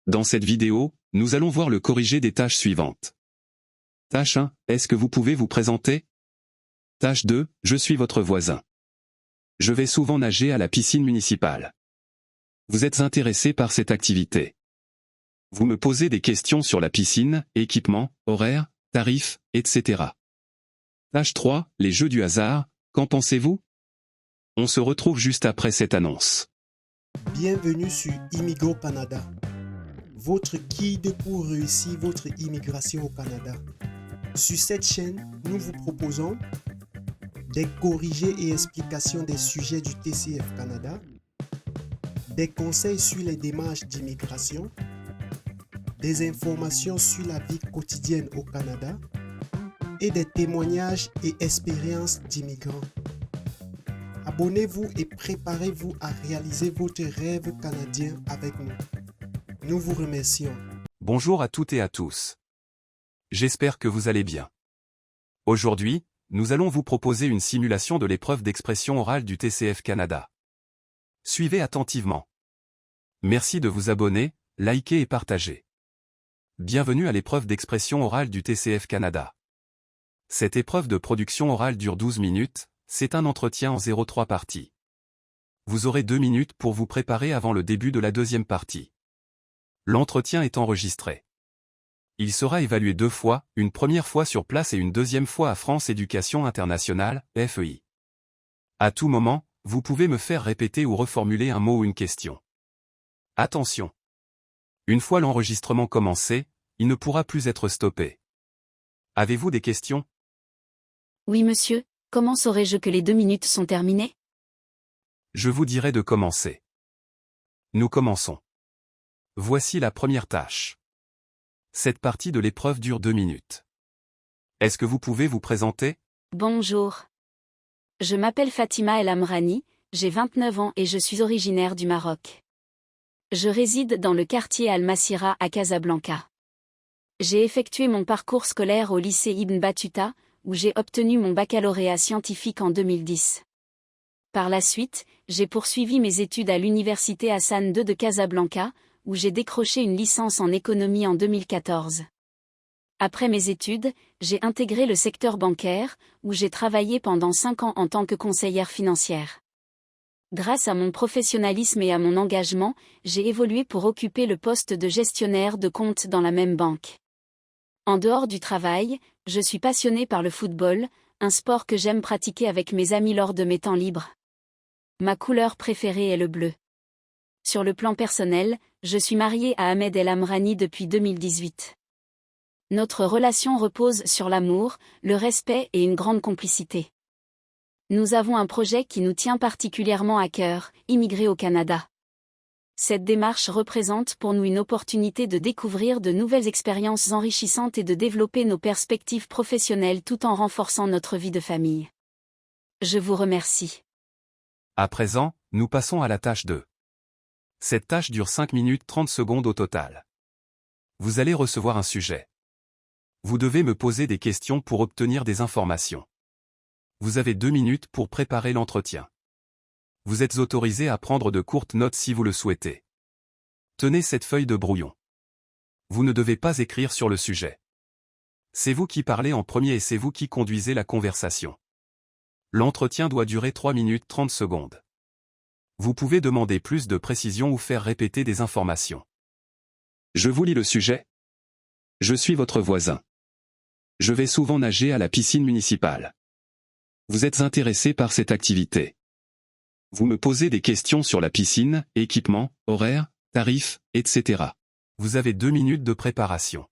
Dans cette vidéo, nous allons voir le corrigé des tâches suivantes. Tâche 1, est-ce que vous pouvez vous présenter? Tâche 2, je suis votre voisin. Je vais souvent nager à la piscine municipale. Vous êtes intéressé par cette activité. Vous me posez des questions sur la piscine, équipement, horaires, tarifs, etc. Tâche 3, les jeux du hasard, qu'en pensez-vous? On se retrouve juste après cette annonce. Bienvenue sur Immigro Canada, votre guide pour réussir votre immigration au Canada. Sur cette chaîne, nous vous proposons des corrigés et explications des sujets du TCF Canada, des conseils sur les démarches d'immigration, des informations sur la vie quotidienne au Canada et des témoignages et expériences d'immigrants. Abonnez-vous et préparez-vous à réaliser votre rêve canadien avec nous. Nous vous remercions. Bonjour à toutes et à tous. J'espère que vous allez bien. Aujourd'hui, nous allons vous proposer une simulation de l'épreuve d'expression orale du TCF Canada. Suivez attentivement. Merci de vous abonner, liker et partager. Bienvenue à l'épreuve d'expression orale du TCF Canada. Cette épreuve de production orale dure 12 minutes, c'est un entretien en 0,3 parties. Vous aurez 2 minutes pour vous préparer avant le début de la deuxième partie. L'entretien est enregistré. Il sera évalué 2 fois, une première fois sur place et une deuxième fois à France Éducation Internationale, FEI. À tout moment, vous pouvez me faire répéter ou reformuler un mot ou une question. Attention! Une fois l'enregistrement commencé, il ne pourra plus être stoppé. Avez-vous des questions? Oui monsieur, comment saurais-je que les 2 minutes sont terminées? Je vous dirai de commencer. Nous commençons. Voici la première tâche. Cette partie de l'épreuve dure 2 minutes. Est-ce que vous pouvez vous présenter? Bonjour. Je m'appelle Fatima El Amrani, j'ai 29 ans et je suis originaire du Maroc. Je réside dans le quartier Al-Masira à Casablanca. J'ai effectué mon parcours scolaire au lycée Ibn Battuta, où j'ai obtenu mon baccalauréat scientifique en 2010. Par la suite, j'ai poursuivi mes études à l'université Hassan II de Casablanca, où j'ai décroché une licence en économie en 2014. Après mes études, j'ai intégré le secteur bancaire, où j'ai travaillé pendant 5 ans en tant que conseillère financière. Grâce à mon professionnalisme et à mon engagement, j'ai évolué pour occuper le poste de gestionnaire de compte dans la même banque. En dehors du travail, je suis passionnée par le football, un sport que j'aime pratiquer avec mes amis lors de mes temps libres. Ma couleur préférée est le bleu. Sur le plan personnel, je suis mariée à Ahmed El Amrani depuis 2018. Notre relation repose sur l'amour, le respect et une grande complicité. Nous avons un projet qui nous tient particulièrement à cœur, immigrer au Canada. Cette démarche représente pour nous une opportunité de découvrir de nouvelles expériences enrichissantes et de développer nos perspectives professionnelles tout en renforçant notre vie de famille. Je vous remercie. À présent, nous passons à la tâche 2. Cette tâche dure 5 minutes 30 secondes au total. Vous allez recevoir un sujet. Vous devez me poser des questions pour obtenir des informations. Vous avez 2 minutes pour préparer l'entretien. Vous êtes autorisé à prendre de courtes notes si vous le souhaitez. Tenez cette feuille de brouillon. Vous ne devez pas écrire sur le sujet. C'est vous qui parlez en premier et c'est vous qui conduisez la conversation. L'entretien doit durer 3 minutes 30 secondes. Vous pouvez demander plus de précision ou faire répéter des informations. Je vous lis le sujet. Je suis votre voisin. Je vais souvent nager à la piscine municipale. Vous êtes intéressé par cette activité. Vous me posez des questions sur la piscine, équipement, horaires, tarifs, etc. Vous avez 2 minutes de préparation.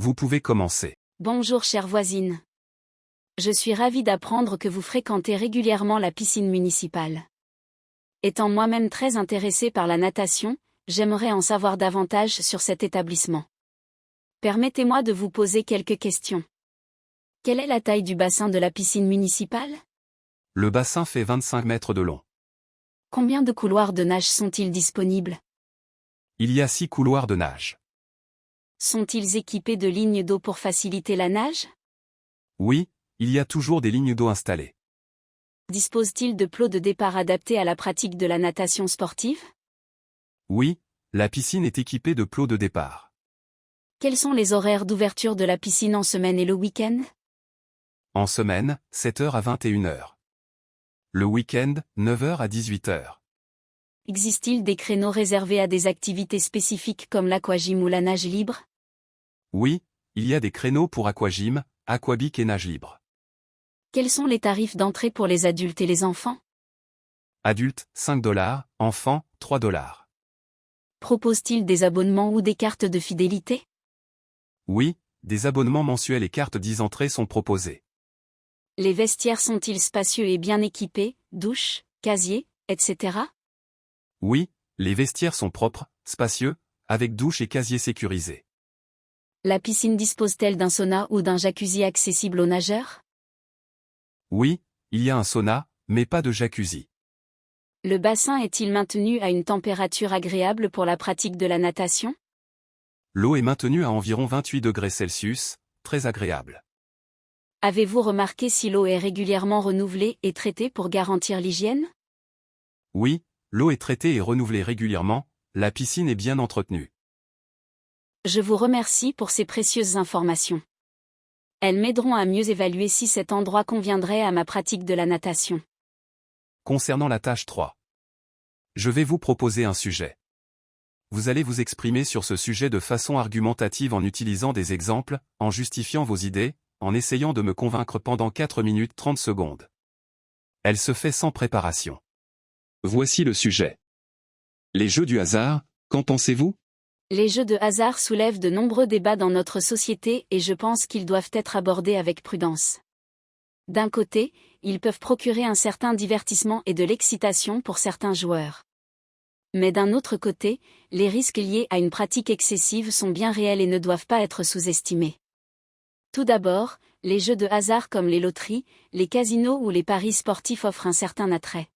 Vous pouvez commencer. Bonjour chère voisine. Je suis ravie d'apprendre que vous fréquentez régulièrement la piscine municipale. Étant moi-même très intéressée par la natation, j'aimerais en savoir davantage sur cet établissement. Permettez-moi de vous poser quelques questions. Quelle est la taille du bassin de la piscine municipale? Le bassin fait 25 mètres de long. Combien de couloirs de nage sont-ils disponibles? Il y a 6 couloirs de nage. Sont-ils équipés de lignes d'eau pour faciliter la nage? Oui, il y a toujours des lignes d'eau installées. Dispose-t-il de plots de départ adaptés à la pratique de la natation sportive? Oui, la piscine est équipée de plots de départ. Quels sont les horaires d'ouverture de la piscine en semaine et le week-end? En semaine, 7h à 21h. Le week-end, 9h à 18h. Existe-t-il des créneaux réservés à des activités spécifiques comme l'aquagym ou la nage libre? Oui, il y a des créneaux pour aquagym, aquabic et nage libre. Quels sont les tarifs d'entrée pour les adultes et les enfants? Adultes, 5 $, enfants, 3 $. Propose-t-il des abonnements ou des cartes de fidélité? Oui, des abonnements mensuels et cartes 10 entrées sont proposés. Les vestiaires sont-ils spacieux et bien équipés, douches, casiers, etc.? Oui, les vestiaires sont propres, spacieux, avec douche et casier sécurisés. La piscine dispose-t-elle d'un sauna ou d'un jacuzzi accessible aux nageurs? Oui, il y a un sauna, mais pas de jacuzzi. Le bassin est-il maintenu à une température agréable pour la pratique de la natation? L'eau est maintenue à environ 28 degrés Celsius, très agréable. Avez-vous remarqué si l'eau est régulièrement renouvelée et traitée pour garantir l'hygiène? Oui, l'eau est traitée et renouvelée régulièrement, la piscine est bien entretenue. Je vous remercie pour ces précieuses informations. Elles m'aideront à mieux évaluer si cet endroit conviendrait à ma pratique de la natation. Concernant la tâche 3. Je vais vous proposer un sujet. Vous allez vous exprimer sur ce sujet de façon argumentative en utilisant des exemples, en justifiant vos idées, en essayant de me convaincre pendant 4 minutes 30 secondes. Elle se fait sans préparation. Voici le sujet. Les jeux du hasard, qu'en pensez-vous? Les jeux de hasard soulèvent de nombreux débats dans notre société et je pense qu'ils doivent être abordés avec prudence. D'un côté, ils peuvent procurer un certain divertissement et de l'excitation pour certains joueurs. Mais d'un autre côté, les risques liés à une pratique excessive sont bien réels et ne doivent pas être sous-estimés. Tout d'abord, les jeux de hasard comme les loteries, les casinos ou les paris sportifs offrent un certain attrait.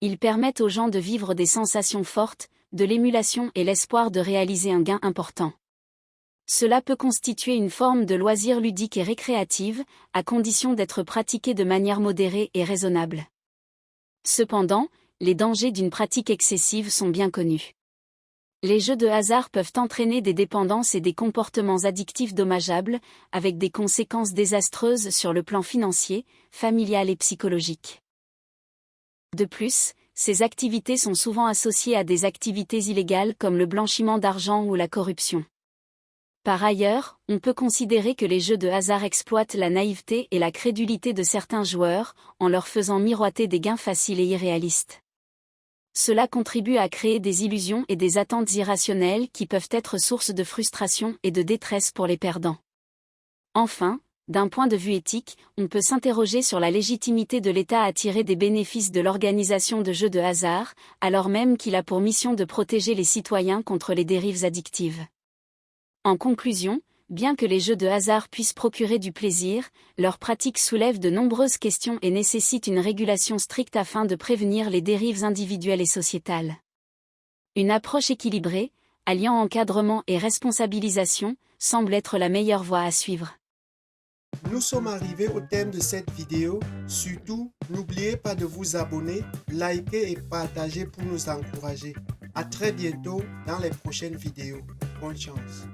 Ils permettent aux gens de vivre des sensations fortes, de l'émulation et l'espoir de réaliser un gain important. Cela peut constituer une forme de loisir ludique et récréative, à condition d'être pratiqué de manière modérée et raisonnable. Cependant, les dangers d'une pratique excessive sont bien connus. Les jeux de hasard peuvent entraîner des dépendances et des comportements addictifs dommageables, avec des conséquences désastreuses sur le plan financier, familial et psychologique. De plus, ces activités sont souvent associées à des activités illégales comme le blanchiment d'argent ou la corruption. Par ailleurs, on peut considérer que les jeux de hasard exploitent la naïveté et la crédulité de certains joueurs, en leur faisant miroiter des gains faciles et irréalistes. Cela contribue à créer des illusions et des attentes irrationnelles qui peuvent être source de frustration et de détresse pour les perdants. Enfin, d'un point de vue éthique, on peut s'interroger sur la légitimité de l'État à tirer des bénéfices de l'organisation de jeux de hasard, alors même qu'il a pour mission de protéger les citoyens contre les dérives addictives. En conclusion, bien que les jeux de hasard puissent procurer du plaisir, leur pratique soulève de nombreuses questions et nécessite une régulation stricte afin de prévenir les dérives individuelles et sociétales. Une approche équilibrée, alliant encadrement et responsabilisation, semble être la meilleure voie à suivre. Nous sommes arrivés au thème de cette vidéo. Surtout, n'oubliez pas de vous abonner, liker et partager pour nous encourager. À très bientôt dans les prochaines vidéos. Bonne chance.